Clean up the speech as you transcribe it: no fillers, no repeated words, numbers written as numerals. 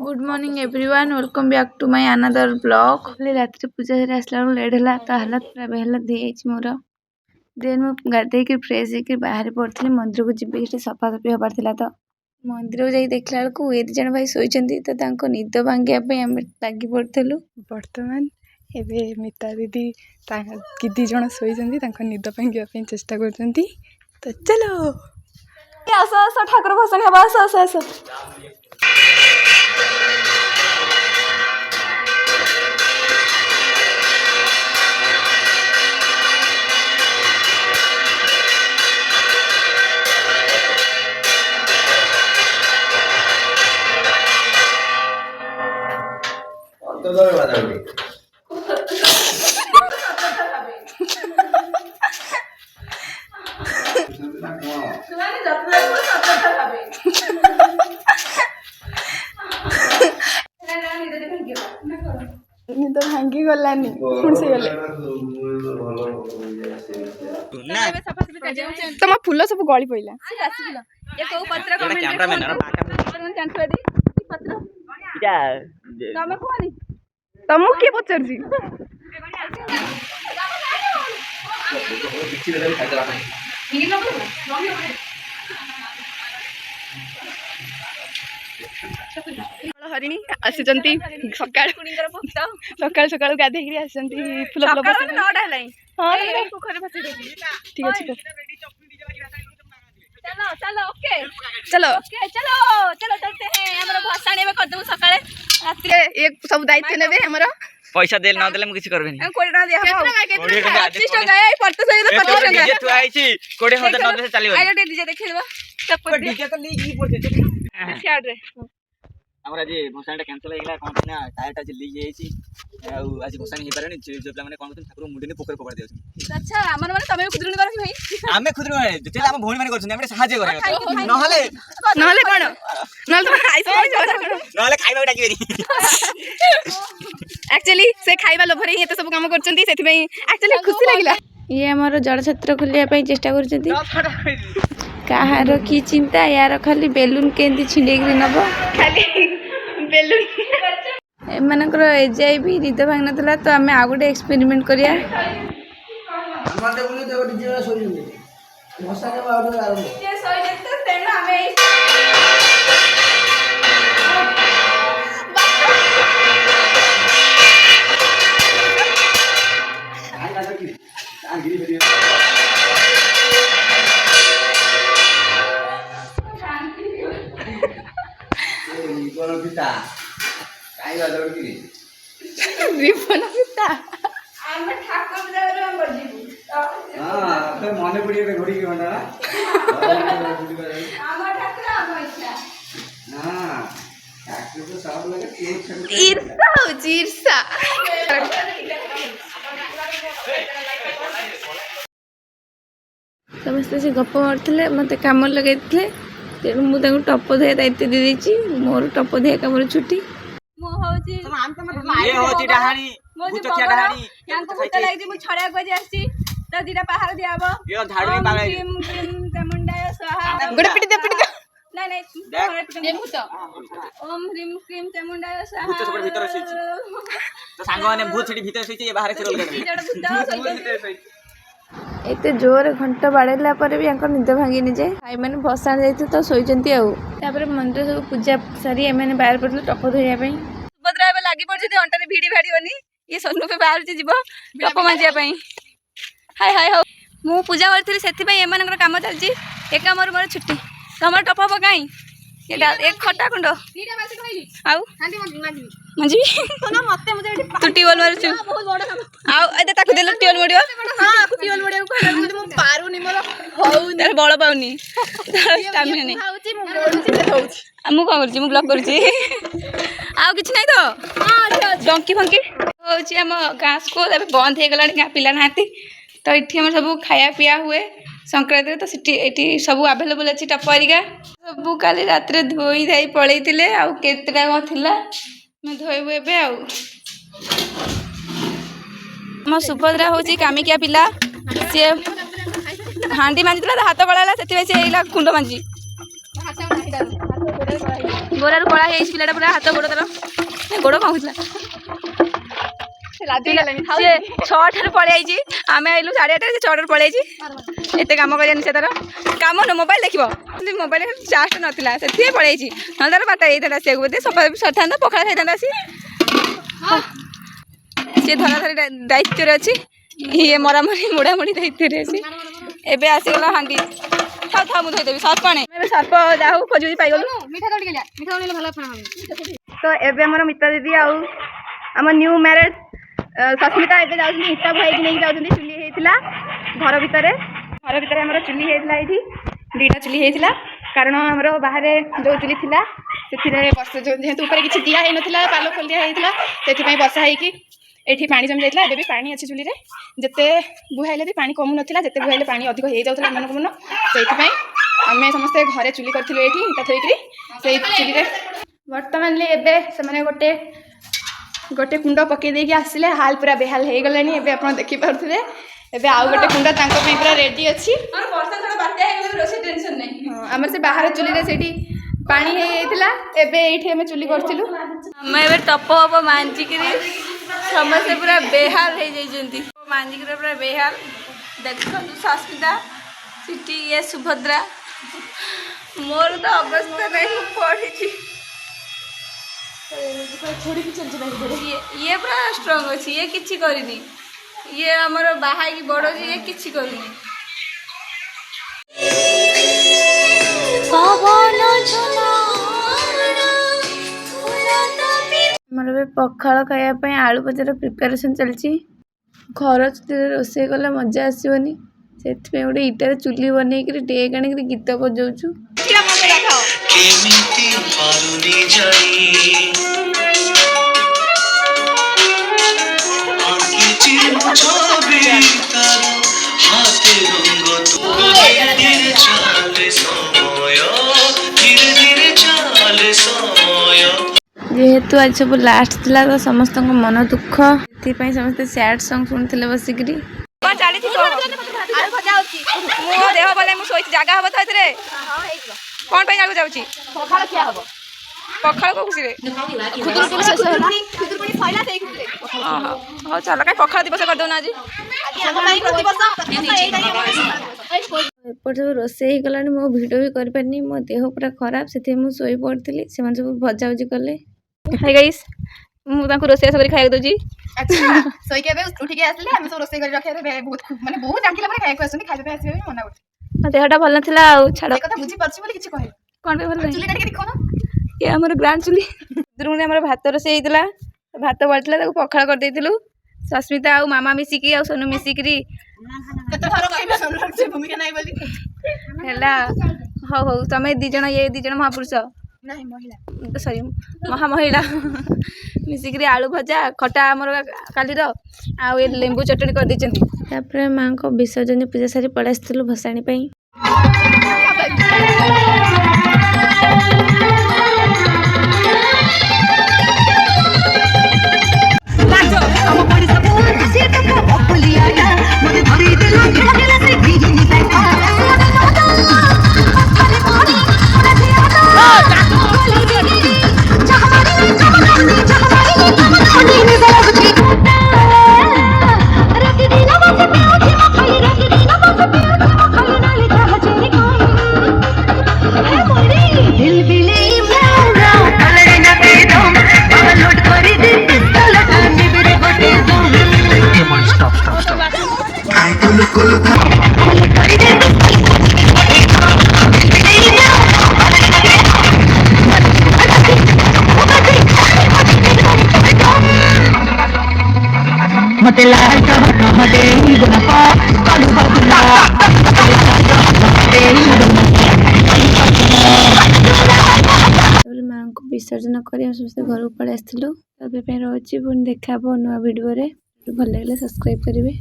Good morning everyone welcome back to my another blog. रात पूजा आसला लेट है तो हालत पूरा बेहालत हो मोर। देन मुझे गाधे फ्रेश होकर बाहर पड़ी मंदिर को जी सफासफी हबार था तो मंदिर को जाई देखला बेलू ये दिज भाई शोती तो निद भांगे आम लगी पड़ू। बर्तमान एबे मिता दीदी कि दी जन शोती निद भांगे चेष्टा कर। तो चलो आस आस ठाकुर भसाणी हम आस आस आस निद भांगी गलानी पुणी से गले तुम फूल सब गली पड़ा तुमको किए पचार हरिणी आसुचंती सकाळ सकाळ सकाळ गाधेई आसुचंती फूल फूल हाँ ठीक अच्छे चलो चलो ओके चलो ओके चलो चलो चलते हैं हमरा भसाणी में कर दबो सकाळे रात्रि एक सब दायित्व नेबे हमरा पैसा देल ना देले हम किछ करबे नहीं कोड़ी ना दे हम 25 टका ए परत सही 25 टका डीजे तू आइछी कोड़ी हजार ना दे चली आइलो डीजे देखे देबा सब डीजे तो ली की पड़ते सियाड रे हमरा जे भसाणीटा कैंसिल हो गेला कोन ना टायरटा जे ली जाईची आज भसाणी हे पारनी जो पिला माने कोन ठाकुर मुंडी ने पोखर पकड़ देउ। अच्छा हमर माने तमे खुदरुनी करछ भाई आमे खुदरुनी माने तेला हम भौणी माने करछन हमरे सहाय्य करे नहले नहले कोन नहले तो खाइस नहले खाइबा डाकी बेरी एक्चुअली से खाइबा लोभरे ही एते सब काम करछंती सेति पई एक्चुअली खुशी लागिला। ये हमार जड़ छत्र खोलिया चेष्टा कर कहार की चिंता यार खाली बेलून केंदी छिंडे नब खाली बेलून एमनकर एजाई भी निद भांग नथला तो आम आउ गोटे एक्सपेरिमेंट करिया मने पड़ी घोड़ी की घंटा ना ईर्षा होची ईर्षा समस्ते से गप मारते मत कम लगे तेणु मुझे टप धोया दायित्व दे देछि मोर टप धोया कम छुट्टी मो होची ये होची डहाणी भूतकिया डहाणी यांको भूत लागि मु छड़िया को आसी त दिटा पहाड़ दियाबो यो झाड़ू पागल किम किम चामुंडाय स्वाहा गुड पिटी दे नहीं नहीं भूत ओम ह्रीम क्रीम चामुंडाय स्वाहा भूत सब भीतर सईची तो सांग माने भूत छडी भीतर सईची ये बाहर फिरल कर एते जोर घंट बाड़ेला पर भी अंकर निद भांगी नि जाए भाई मैंने भसाण जाइते तो सोइचंती आउ तापर मंदिर सब पूजा सारी एमने बाहर पड़ले टप धोया पई सुभद्रा एबे लागी पड़छि ते अंटा रे भिडी भाडीबनी ये सोनू पे बाहर जीवो टप मांजिया पई हाय हाय हो मु पूजा करथि सेति पई एमनकर काम चलछि एका मोर छुट्टी तमर टप हो काई एटा एक खटा कुंड दीटा बासी कहली आउ हांडी मंजी ना मते मुझे तू टिवल मारछु बहुत बड़ काम आउ एते ताकु देलो टिवल मोडियो हां टिवल मोडियो कहले मु पारुनी मोर होउ तार बळ पाउनी स्टामिना नै खाउची मु मोडुची से होउची मु का करची मु ब्लॉक करची आउ किछ नै तो हां डंकी फंकी होउची हम गास को बंद हे गलानी गा पिला नाती तो इठी हम सब खाया पिया हुए संक्रांति तो सिटी सब अवेलेबल अच्छी टपरिका सब काली रात धोई धाई पलैते आउ केतटा थिला मैं धोबू एवं मो सुभद्रा हूँ कामिकिया पिला सी हांडी मांजी हाथ गला से कुंड मांजी ଗୋରାରୁ କଳା ହେଇଯାଇଛି ପିଲାଟା ପୁରା ହାତ ଗୋଡ଼ ତାର ଗୋଡ଼ କଣ ହଉଥିଲା ସିଏ 6ଟାରୁ ପଳେଇ ଆଇଛି ଆମେ ଆଇଲୁ 8:30 ସେ 6ଟାରୁ ପଳେଇ ଆଇଛି ଏତେ କାମ କରିବାନି ସେ ତାର କାମ ନୁହଁ ମୋବାଇଲ ଦେଖିବ ମୋବାଇଲ ଚାର୍ଜ ନଥିଲା ସେଥିପାଇଁ ପଳେଇ ଆଇଛି ନହେଲେ ତାର 12ଟା ହେଇଥାନ୍ତା ଆସିବାକୁ ବୋଧେ ସଫା ସରିଥାନ୍ତା ପଖାଳ ଖାଇଥାନ୍ତା ଆସି ସିଏ ଧରାଧରି ଦାୟିତ୍ୱରେ ଅଛି ଇଏ ମରାମରି ମୋଡ଼ାମୋଡ଼ି ଦାୟିତ୍ୱରେ ଅଛି ଏବେ ଆସିଗଲା ହାଣ୍ଡି ଥାଉ ଥାଉ ମୁଁ ଧୋଇଦେବି ସର୍ପ ଆଣେ ଏବେ ସର୍ପ ଯାହା ହଉ ଖୋଜି ପାଇଗଲୁ ତ ଏବେ ଆମର ମିତା ଦିଦି ଆଉ ଆମ ନ୍ୟୁ ମ୍ୟାରେଡ୍ ସସ୍ମିତା ଏବେ ଯାଉଛନ୍ତି ଇଟା ବୁହାଇକି ନେଇକି ଯାଉଛନ୍ତି ଚୁଲି ହେଇଥିଲା ଘର ଭିତରେ ଆମର ଚୁଲି ହେଇଥିଲା ଏଇଠି 2ଟା ଚୁଲି ହେଇଥିଲା କାରଣ ଆମର ବାହାରେ ଯେଉଁ ଚୁଲି ଥିଲା ସେଥିରେ ବର୍ଷା ଯେହେତୁ ଉପରେ କିଛି ଦିଆ ହେଇନଥିଲା ପାଲ ଖୋଲି ଦିଆ ହେଇଥିଲା ସେଥିପାଇଁ ବର୍ଷା ହେଇକି ଏଠି ପାଣି ଜମି ଯାଇଥିଲା ଏବେ ବି ପାଣି ଅଛି ଚୁଲିରେ ଯେତେ ବୁହାଇଲେ ବି ପାଣି କମୁନଥିଲା ଯେତେ ବୁହାଇଲେ ପାଣି ଅଧିକ ହେଇଯାଉଥିଲା ମନକୁ ମନ ସେଇଥିପାଇଁ ଆମେ ସମସ୍ତେ ଘରେ ଚୁଲି କରିଥିଲୁ ଏଇଠି ଇଟା ଥୋଇକିରି ସେଇ ଚୁଲିରେ ବର୍ତ୍ତମାନ ଏବେ ସେମାନେ ଗୋଟେ କୁଣ୍ଡ ପକେଇ ଦେଇକି ଆସିଲେ ହାଲ ପୁରା ବେହାଲ ହେଇଗଲାଣି ଏବେ ଆପଣ ଦେଖିପାରୁଥିବେ ଏବେ ଆଉ ଗୋଟେ କୁଣ୍ଡ ତାଙ୍କ ପାଇଁ ପୁରା ରେଡି ଅଛି ଆମର ସେ ବାହାର ଚୁଲିରେ ସେଇଠି ପାଣି ହେଇଯାଇଥିଲା ଏବେ ଏଇଠି ଆମେ ଚୁଲି କରିଥିଲୁ ଆମେ ଏବେ ଟପ ହବ ମାଞ୍ଜିକିରି ସମସ୍ତେ ପୁରା ବେହାଲ ହେଇଯାଇଛନ୍ତି ମାଞ୍ଜିକିରି ପୁରା ବେହାଲ ଦେଖନ୍ତୁ ସସ୍ମିତା ସେଠି ଇଏ ସୁଭଦ୍ରା ମୋର ତ ଅବସ୍ଥା ନାହିଁ ମୁଁ ପଢ଼ିଛି ଇଏ ପୁରା ଷ୍ଟ୍ରଙ୍ଗ ଅଛି ଇଏ କିଛି କରିନି ଇଏ ଆମର ବାହା ହେଇକି ବଡ଼ ଅଛି ଇଏ କିଛି କରିନି ଆମର ଏବେ ପଖାଳ ଖାଇବା ପାଇଁ ଆଳୁ ଭଜାର ପ୍ରିପାରେସନ୍ ଚାଲିଛି ଘର ଚୁଲିରେ ରୋଷେଇ କଲେ ମଜା ଆସିବନି ସେଥିପାଇଁ ଗୋଟେ ଇଟାରେ ଚୁଲି ବନେଇକିରି ଡେକ୍ ଆଣିକିରି ଗୀତ ବଜାଉଛୁ ଯେହେତु ଆଜି ସବୁ ଲାଷ୍ଟ ଥିଲା ତ ସମସ୍ତଙ୍କ ମନ ଦୁଃଖ ସେଥିପାଇଁ ସମସ୍ତେ ସ୍ୟାଡ୍ ସଙ୍ଗ ଶୁଣୁଥିଲେ ବସିକିରି କ'ଣ ଚାଲିଛି ମୋ ଦେହ ଭଲ ମୁଁ ଶୋଇଛି ଜାଗା ହବ ତ ଏଥିରେ କ'ଣ ପାଇଁ ଜାଗା ଯାଉଛି ପଖାଳ ଖିଆ ହବ ପଖାଳ କୋଉ ଖୁସିରେ ହଉ ଚାଲ କାଇଁ ପଖାଳ ଦିବସ କରିଦେଉନ ଆଜି ଏପଟେ ସବୁ ରୋଷେଇ ହେଇଗଲାଣି ମୁଁ ଭିଡ଼ିଓ ବି କରିପାରିନି ମୋ ଦେହ ପୁରା ଖରାପ ସେଥିପାଇଁ ମୁଁ ଶୋଇ ପଡ଼ିଥିଲି ସେମାନେ ସବୁ ଭଜାଭୁଜି କଲେ ହାଇ ଗାଇସ୍ ମୁଁ ତାଙ୍କୁ ରୋଷେଇ କରି ଖାଇବାକୁ ଦେଉଛି ଶୋଇକି ଏବେ ଉଠିକି ଆସିଲେ ଆମେ ସବୁ ରୋଷେଇ କରି ରଖିବା ବହୁତ ଜାଣିଲା ପରେ ଖାଇବାକୁ ଆସନ୍ତି ଖାଇବା ପାଇଁ ଆସିବେ ମନା କରୁଛି ଦେହଟା ଭଲ ନଥିଲା ଆଉ ଛାଡ଼ କଥା ବୁଝିପାରୁଛି ବୋଲି କିଛି କହିବି କ'ଣ ପାଇଁ ଭଲ ଚୁଲିଟା ଟିକେ ଦେଖ ଇଏ ଆମର ଗ୍ରାଣ୍ଡ ଚୁଲି ରୁମ୍ରେ ଆମର ଭାତ ରୋଷେଇ ହେଇଥିଲା ଭାତ ବଳିଥିଲା ତାକୁ ପଖାଳ କରିଦେଇଥିଲୁ ସସ୍ମିତା ଆଉ ମାମା ମିଶିକି ଆଉ ସୋନୁ ମିଶିକିରି ହେଲା ହଉ ହଉ ତମେ 2 ଜଣ ଇଏ 2 ଜଣ ମହାପୁରୁଷ ସରି ମହାମହିଳା ମିଶିକିରି ଆଳୁ ଭଜା ଖଟା ଆମର କାଲିର ଆଉ ଏ ଲେମ୍ବୁ ଚଟଣି କରିଦେଇଛନ୍ତି ତାପରେ ମାଆଙ୍କ ବିସର୍ଜନ ପୂଜା ସାରି ପଳେଇ ଆସିଥିଲୁ ଭସାଣି ପାଇଁ ମାଆଙ୍କୁ ବିସର୍ଜନ କରି ଆମେ ସମସ୍ତେ ଘରକୁ ପଳେଇ ଆସିଥିଲୁ ଏବେ ପାଇଁ ରହୁଛି ପୁଣି ଦେଖା ହବ ନୂଆ ଭିଡ଼ିଓରେ ଭଲ ଲାଗିଲେ ସବସ୍କ୍ରାଇବ୍ କରିବେ।